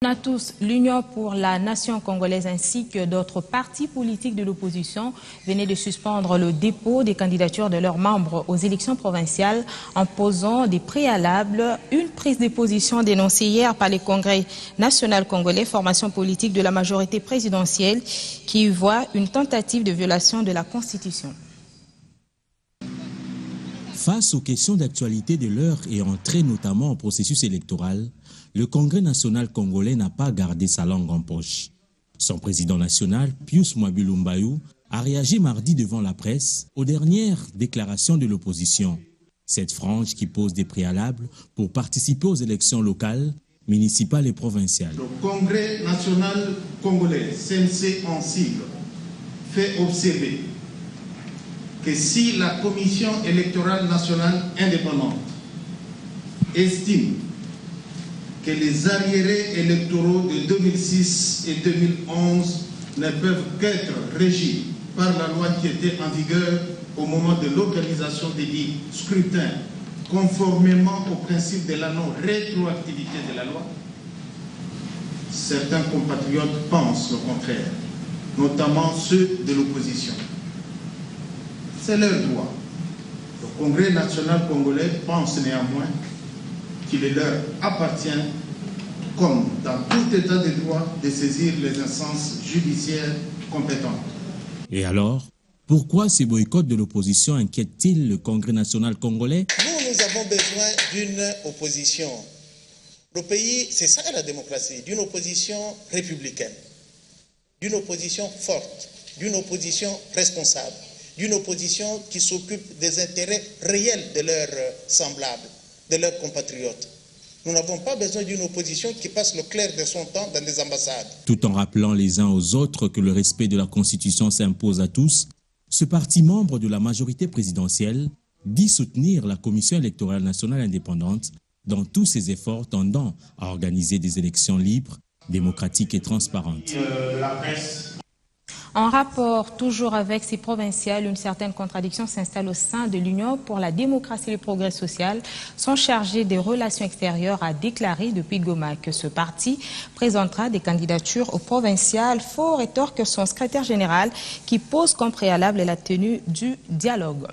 On a tous l'Union pour la nation congolaise ainsi que d'autres partis politiques de l'opposition venaient de suspendre le dépôt des candidatures de leurs membres aux élections provinciales en posant des préalables. Une prise de position dénoncée hier par le Congrès national congolais, formation politique de la majorité présidentielle, qui voit une tentative de violation de la Constitution. Face aux questions d'actualité de l'heure et entrée notamment au processus électoral, le Congrès national congolais n'a pas gardé sa langue en poche. Son président national, Pius Mwabulumbayu, a réagi mardi devant la presse aux dernières déclarations de l'opposition. Cette frange qui pose des préalables pour participer aux élections locales, municipales et provinciales. Le Congrès national congolais, CNC en sigle, fait observer que si la Commission électorale nationale indépendante estime que les arriérés électoraux de 2006 et 2011 ne peuvent qu'être régis par la loi qui était en vigueur au moment de l'organisation des dits scrutins, conformément au principe de la non-rétroactivité de la loi, certains compatriotes pensent le contraire, notamment ceux de l'opposition. C'est leur droit. Le Congrès national congolais pense néanmoins qu'il leur appartient, comme dans tout état de droit, de saisir les instances judiciaires compétentes. Et alors, pourquoi ces boycotts de l'opposition inquiètent-ils le Congrès national congolais? Nous avons besoin d'une opposition. Le pays, c'est ça la démocratie, d'une opposition républicaine, d'une opposition forte, d'une opposition responsable, d'une opposition qui s'occupe des intérêts réels de leurs semblables, de leurs compatriotes. Nous n'avons pas besoin d'une opposition qui passe le clair de son temps dans des ambassades. Tout en rappelant les uns aux autres que le respect de la Constitution s'impose à tous, ce parti membre de la majorité présidentielle dit soutenir la Commission électorale nationale indépendante dans tous ses efforts tendant à organiser des élections libres, démocratiques et transparentes. La presse. En rapport toujours avec ces provinciales, une certaine contradiction s'installe au sein de l'Union pour la démocratie et le progrès social. Son chargé des relations extérieures a déclaré depuis Goma que ce parti présentera des candidatures aux provinciales. Faux rétorque son secrétaire général qui pose comme préalable la tenue du dialogue.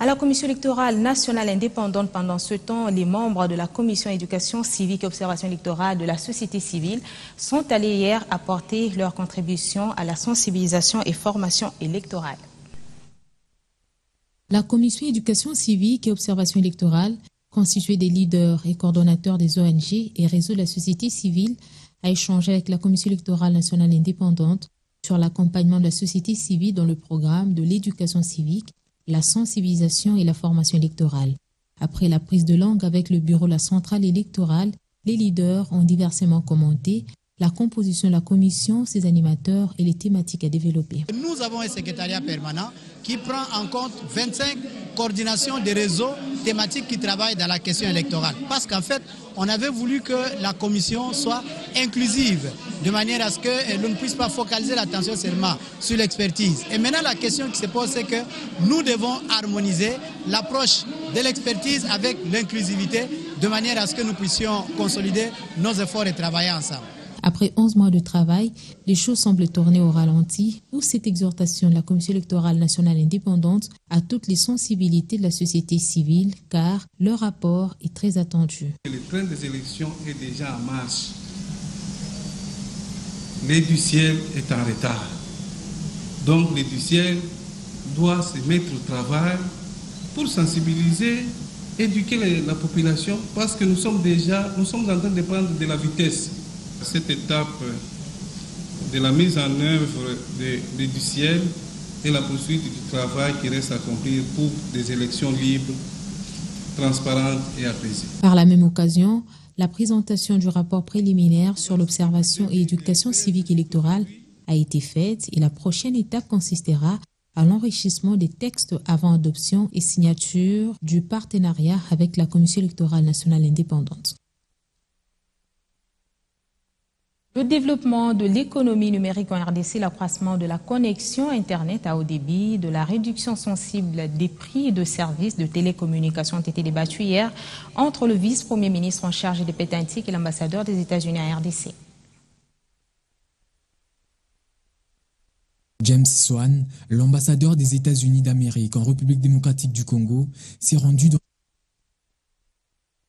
À la Commission électorale nationale indépendante, pendant ce temps, les membres de la Commission éducation civique et observation électorale de la société civile sont allés hier apporter leur contribution à la sensibilisation et formation électorale. La Commission éducation civique et observation électorale, constituée des leaders et coordonnateurs des ONG et réseaux de la société civile, a échangé avec la Commission électorale nationale indépendante sur l'accompagnement de la société civile dans le programme de l'éducation civique, la sensibilisation et la formation électorale. Après la prise de langue avec le bureau de la centrale électorale, les leaders ont diversement commenté la composition de la commission, ses animateurs et les thématiques à développer. Nous avons un secrétariat permanent qui prend en compte 25 coordinations des réseaux thématiques qui travaillent dans la question électorale. Parce qu'en fait, on avait voulu que la commission soit inclusive, de manière à ce que l'on ne puisse pas focaliser l'attention seulement sur l'expertise. Et maintenant, la question qui se pose, c'est que nous devons harmoniser l'approche de l'expertise avec l'inclusivité, de manière à ce que nous puissions consolider nos efforts et travailler ensemble. Après 11 mois de travail, les choses semblent tourner au ralenti, où cette exhortation de la Commission électorale nationale indépendante à toutes les sensibilités de la société civile, car leur rapport est très attendu. Le train des élections est déjà en marche. L'aide du ciel est en retard. Donc l'aide du ciel doit se mettre au travail pour sensibiliser, éduquer la population, parce que nous sommes en train de prendre de la vitesse. Cette étape de la mise en œuvre du ciel et la poursuite du travail qui reste à accomplir pour des élections libres, transparentes et apaisées. Par la même occasion, la présentation du rapport préliminaire sur l'observation et éducation civique électorale a été faite et la prochaine étape consistera à l'enrichissement des textes avant adoption et signature du partenariat avec la Commission électorale nationale indépendante. Le développement de l'économie numérique en RDC, l'accroissement de la connexion Internet à haut débit, de la réduction sensible des prix de services de télécommunications ont été débattus hier entre le vice-premier ministre en charge des pétantiques et l'ambassadeur des États-Unis à RDC. James Swan, l'ambassadeur des États-Unis d'Amérique en République démocratique du Congo, s'est rendu dans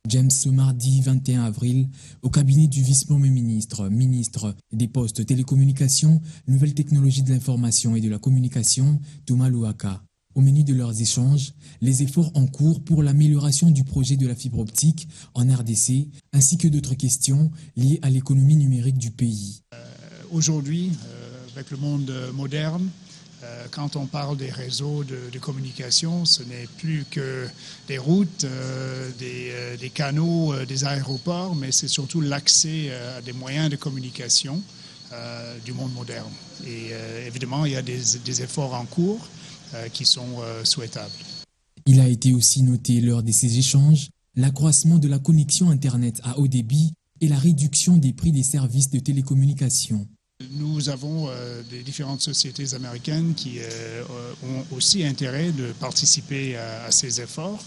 James ce mardi 21 avril au cabinet du vice-premier ministre des Postes, Télécommunications, Nouvelles Technologies de l'Information et de la Communication, Thomas Louaka. Au menu de leurs échanges, les efforts en cours pour l'amélioration du projet de la fibre optique en RDC, ainsi que d'autres questions liées à l'économie numérique du pays. Aujourd'hui, avec le monde moderne, quand on parle des réseaux de communication, ce n'est plus que des routes, des canaux, des aéroports, mais c'est surtout l'accès à des moyens de communication du monde moderne. Et évidemment, il y a des efforts en cours qui sont souhaitables. Il a été aussi noté lors de ces échanges l'accroissement de la connexion Internet à haut débit et la réduction des prix des services de télécommunication. Nous avons des différentes sociétés américaines qui ont aussi intérêt de participer à ces efforts.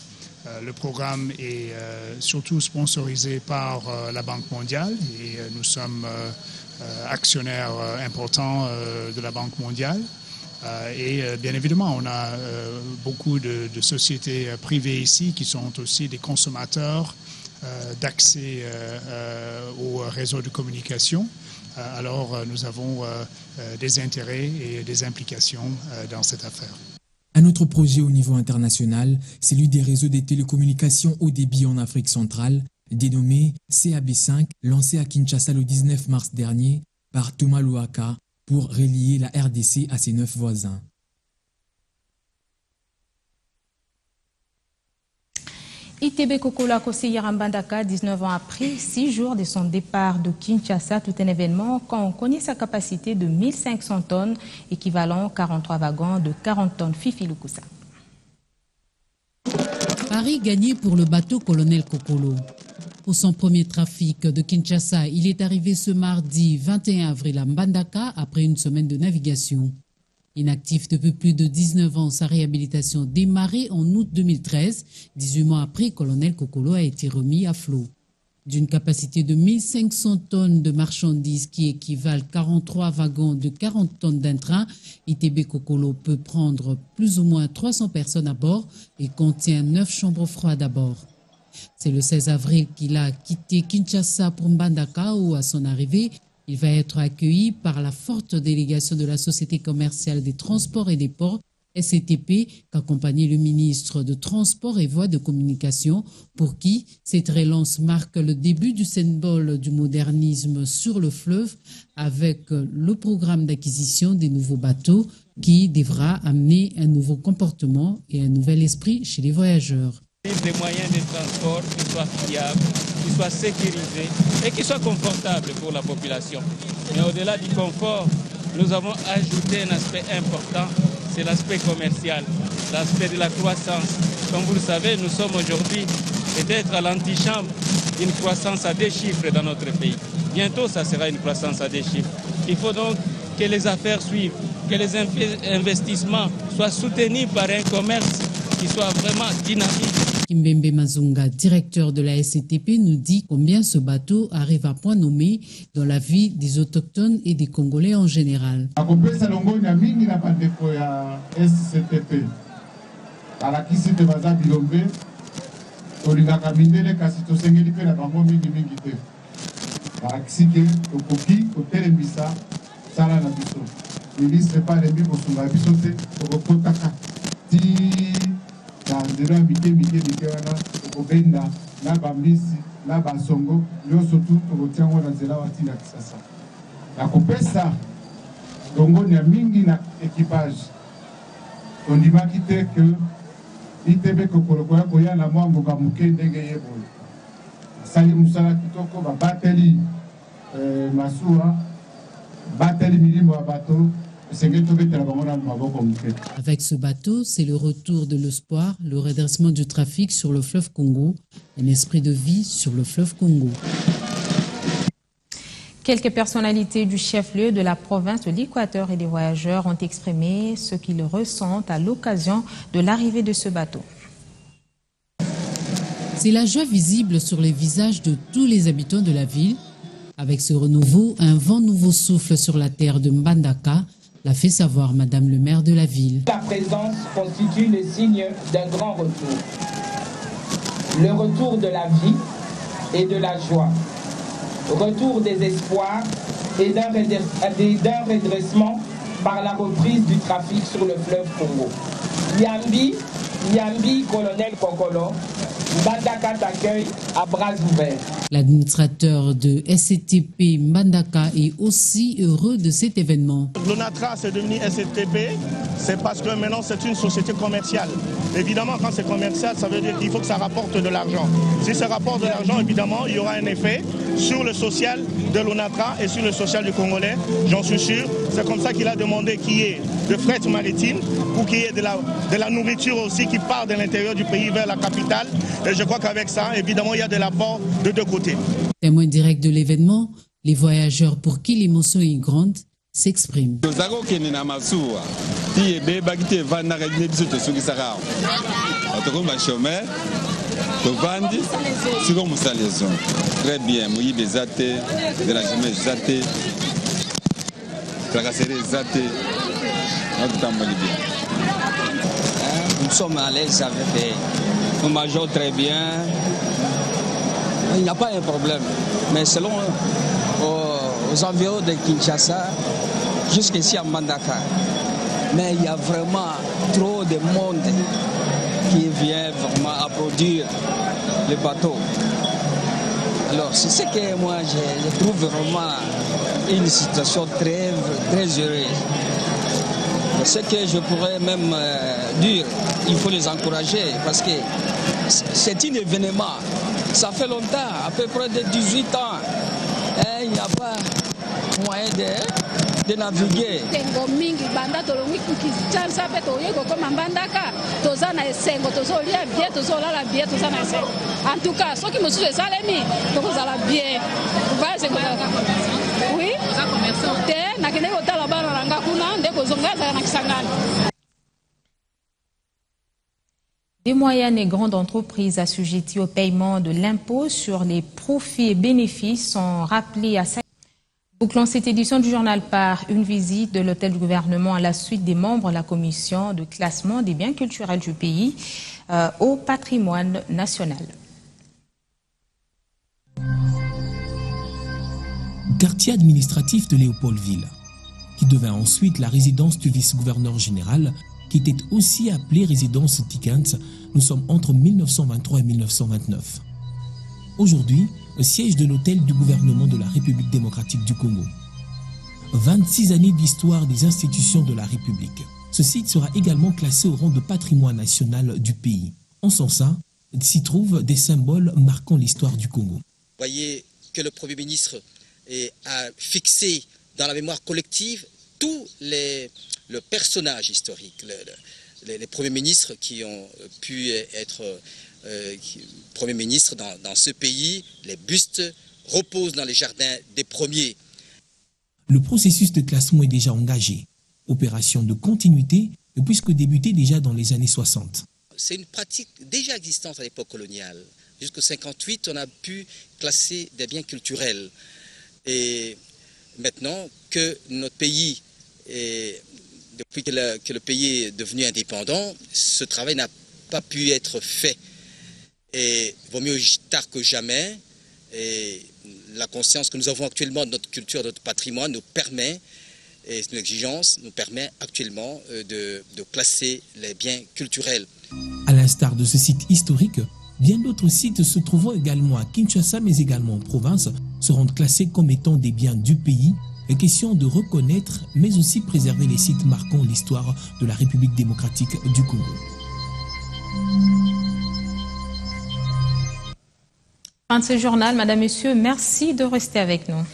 Le programme est surtout sponsorisé par la Banque mondiale et nous sommes actionnaires importants de la Banque mondiale. Et bien évidemment, on a beaucoup de sociétés privées ici qui sont aussi des consommateurs d'accès aux réseaux de communication. Alors nous avons des intérêts et des implications dans cette affaire. Un autre projet au niveau international, celui des réseaux des télécommunications haut débit en Afrique centrale, dénommé CAB5, lancé à Kinshasa le 19 mars dernier par Thomas Louaka pour relier la RDC à ses 9 voisins. ITB Kokolo Akoseyira Mbandaka, 19 ans après, 6 jours de son départ de Kinshasa, tout un événement quand on connaît sa capacité de 1500 tonnes, équivalent 43 wagons de 40 tonnes. Fifi Lukusa. Paris gagné pour le bateau Colonel Kokolo. Pour son premier trafic de Kinshasa, il est arrivé ce mardi 21 avril à Mbandaka après une semaine de navigation. Inactif depuis plus de 19 ans, sa réhabilitation démarrée en août 2013, 18 mois après, Colonel Kokolo a été remis à flot. D'une capacité de 1500 tonnes de marchandises qui équivalent 43 wagons de 40 tonnes d'un train, ITB Kokolo peut prendre plus ou moins 300 personnes à bord et contient 9 chambres froides à bord. C'est le 16 avril qu'il a quitté Kinshasa pour Mbandaka où, à son arrivée, il va être accueilli par la forte délégation de la Société commerciale des transports et des ports, SCTP, qu'accompagnait le ministre de Transport et Voies de communication, pour qui cette relance marque le début du symbole du modernisme sur le fleuve, avec le programme d'acquisition des nouveaux bateaux qui devra amener un nouveau comportement et un nouvel esprit chez les voyageurs. Des moyens de transport qui soient fiables, qui soient sécurisés et qui soient confortables pour la population. Mais au-delà du confort, nous avons ajouté un aspect important, c'est l'aspect commercial, l'aspect de la croissance. Comme vous le savez, nous sommes aujourd'hui peut-être à l'antichambre d'une croissance à 2 chiffres dans notre pays. Bientôt, ça sera une croissance à 2 chiffres. Il faut donc que les affaires suivent, que les investissements soient soutenus par un commerce qui soit vraiment dynamique. Kimbembe Mazunga, directeur de la SCTP, nous dit combien ce bateau arrive à point nommé dans la vie des autochtones et des Congolais en général. nzela mike wana okobenda na bamisi na basongo nyonso tu tokotiango na nzela watina Kisasa na kopesa longoni ya mingi na équipage ondimaki te ke ITB Kokolo koya na mwa mboka moke ndenge ye boye asali mosala kitoko babateli masuwa bateli milimo ya bato. Avec ce bateau, c'est le retour de l'espoir, le redressement du trafic sur le fleuve Congo, un esprit de vie sur le fleuve Congo. Quelques personnalités du chef-lieu de la province de l'Équateur et des voyageurs ont exprimé ce qu'ils ressentent à l'occasion de l'arrivée de ce bateau. C'est la joie visible sur les visages de tous les habitants de la ville. Avec ce renouveau, un vent nouveau souffle sur la terre de Mbandaka, l'a fait savoir Madame le maire de la ville. La présence constitue le signe d'un grand retour. Le retour de la vie et de la joie. Retour des espoirs et d'un redressement par la reprise du trafic sur le fleuve Congo. Yambi, colonel Kokolo, Mbandaka t'accueille à bras ouverts. L'administrateur de SCTP Mbandaka est aussi heureux de cet événement. L'ONATRA c'est devenu SCTP, c'est parce que maintenant c'est une société commerciale. Évidemment, quand c'est commercial, ça veut dire qu'il faut que ça rapporte de l'argent. Si ça rapporte de l'argent, évidemment, il y aura un effet sur le social de l'ONATRA et sur le social du Congolais, j'en suis sûr. C'est comme ça qu'il a demandé qu'il y ait de fret maritime ou qu'il y ait de la nourriture aussi qui part de l'intérieur du pays vers la capitale. Et je crois qu'avec ça, évidemment, il y a de l'apport de deux côtés. Témoin direct de l'événement, les voyageurs pour qui l'émotion est grande s'expriment. Très bien, nous sommes à l'aise avec nos majors très bien. Il n'y a pas un problème. Mais selon aux environs de Kinshasa, jusqu'ici à Mbandaka, mais il y a vraiment trop de monde qui vient vraiment applaudir le bateau. Alors c'est ce que moi je trouve vraiment une situation très, très heureuse. Ce que je pourrais même dire, il faut les encourager parce que c'est un événement. Ça fait longtemps, à peu près de 18 ans. Il n'y a pas moyen de naviguer. En tout cas, ceux qui me suivent, ça les mis. Donc vous allez bien. Oui. Des moyennes et grandes entreprises assujetties au paiement de l'impôt sur les profits et bénéfices sont rappelées à sa... Bouclons cette édition du journal par une visite de l'hôtel du gouvernement à la suite des membres de la commission de classement des biens culturels du pays au patrimoine national. Quartier administratif de Léopoldville, qui devint ensuite la résidence du vice-gouverneur général, qui était aussi appelée résidence Tikant. Nous sommes entre 1923 et 1929. Aujourd'hui, siège de l'hôtel du gouvernement de la République démocratique du Congo. 26 années d'histoire des institutions de la République. Ce site sera également classé au rang de patrimoine national du pays. En son sein, s'y trouvent des symboles marquant l'histoire du Congo. Vous voyez que le Premier ministre a fixé dans la mémoire collective tous le personnage historique, les premiers ministres qui ont pu être premiers ministres dans ce pays. Les bustes reposent dans les jardins des premiers. Le processus de classement est déjà engagé. Opération de continuité puisque débuté déjà dans les années 60. C'est une pratique déjà existante à l'époque coloniale. Jusqu'en 1958, on a pu classer des biens culturels. Et maintenant que notre pays, depuis que le pays est devenu indépendant, ce travail n'a pas pu être fait. Et il vaut mieux tard que jamais. Et la conscience que nous avons actuellement de notre culture, de notre patrimoine nous permet, et une exigence nous permet actuellement de classer les biens culturels. À l'instar de ce site historique, bien d'autres sites se trouvant également à Kinshasa, mais également en province, seront classés comme étant des biens du pays. Et question de reconnaître, mais aussi préserver les sites marquant l'histoire de la République démocratique du Congo. Fin de ce journal, Madame, Monsieur, merci de rester avec nous.